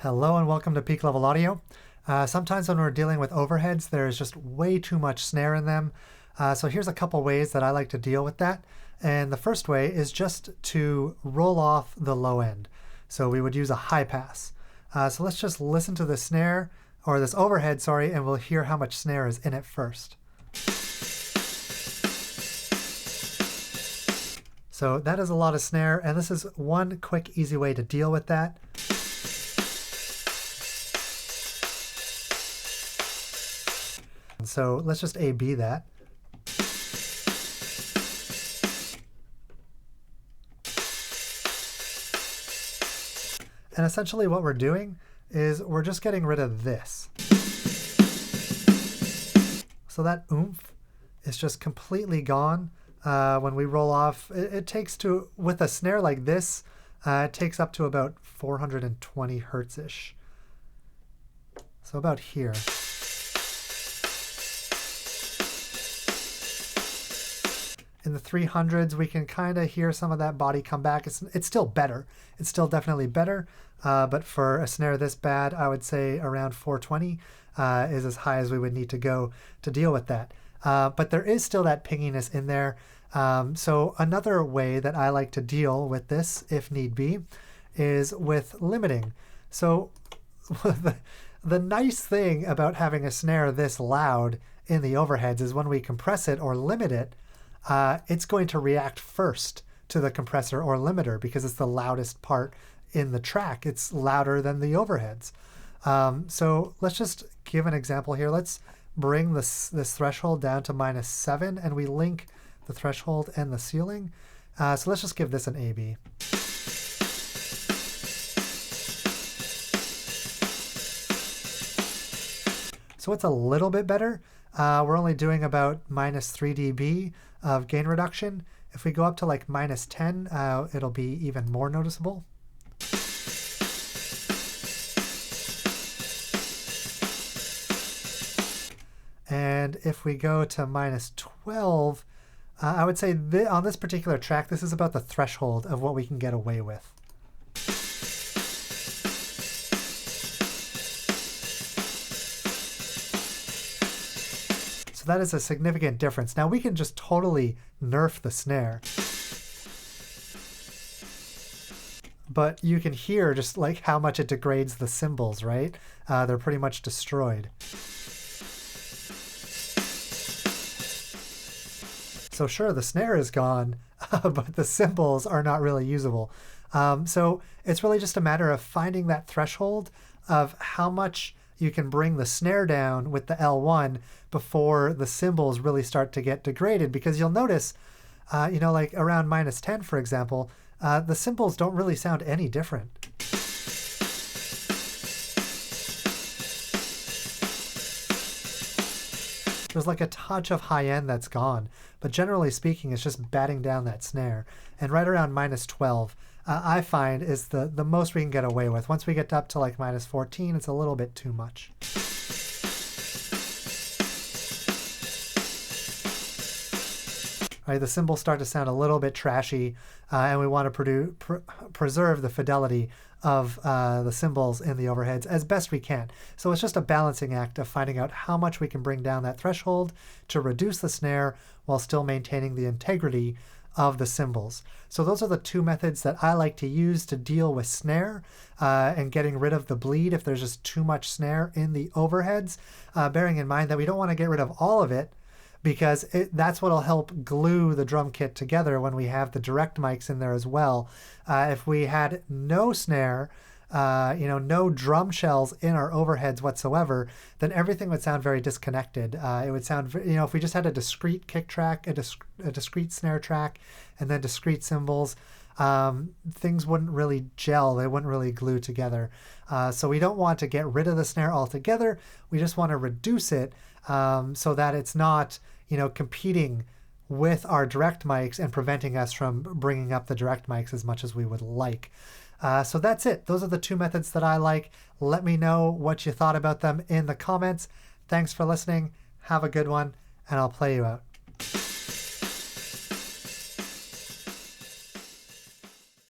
Hello and welcome to Peak Level Audio. Sometimes when we're dealing with overheads, there's just way too much snare in them. So here's a couple ways that I like to deal with that. And the first way is just to roll off the low end. So we would use a high pass. So let's just listen to the snare, or this overhead, sorry, and we'll hear how much snare is in it first. So that is a lot of snare, and this is one quick, easy way to deal with that. So let's just A-B that. And essentially what we're doing is we're just getting rid of this. So that oomph is just completely gone when we roll off. It takes to, with a snare like this, it takes up to about 420 hertz-ish. So about here. In the 300s, we can kind of hear some of that body come back. It's still better. It's still definitely better. But for a snare this bad, I would say around 420 is as high as we would need to go to deal with that. But there is still that pinginess in there. So another way that I like to deal with this, if need be, is with limiting. So the nice thing about having a snare this loud in the overheads is when we compress it or limit it, it's going to react first to the compressor or limiter because it's the loudest part in the track. It's louder than the overheads. So let's just give an example here. Let's bring this threshold down to -7, and we link the threshold and the ceiling. So let's just give this an A-B. So it's a little bit better. We're only doing about -3 dB of gain reduction. If we go up to like -10, it'll be even more noticeable. And if we go to -12, I would say on this particular track, this is about the threshold of what we can get away with. That is a significant difference. Now we can just totally nerf the snare. But you can hear just like how much it degrades the cymbals, right? They're pretty much destroyed. So sure, the snare is gone, but the cymbals are not really usable. So it's really just a matter of finding that threshold of how much you can bring the snare down with the L1 before the cymbals really start to get degraded, because you'll notice, like around -10, for example, the cymbals don't really sound any different. There's like a touch of high end that's gone, but generally speaking, it's just batting down that snare. And right around -12, I find is the most we can get away with. Once we get up to like -14, it's a little bit too much. All right, the cymbals start to sound a little bit trashy, and we want to preserve the fidelity of the cymbals in the overheads as best we can. So it's just a balancing act of finding out how much we can bring down that threshold to reduce the snare while still maintaining the integrity of the cymbals. So those are the two methods that I like to use to deal with snare and getting rid of the bleed if there's just too much snare in the overheads, bearing in mind that we don't want to get rid of all of it, because that's what will help glue the drum kit together when we have the direct mics in there as well. If we had no snare, no drum shells in our overheads whatsoever, then everything would sound very disconnected. It would sound, if we just had a discrete kick track, a discrete snare track, and then discrete cymbals, things wouldn't really gel. They wouldn't really glue together. So we don't want to get rid of the snare altogether. We just want to reduce it so that it's not, competing with our direct mics and preventing us from bringing up the direct mics as much as we would like. So that's it. Those are the two methods that I like. Let me know what you thought about them in the comments. Thanks for listening. Have a good one, and I'll play you out.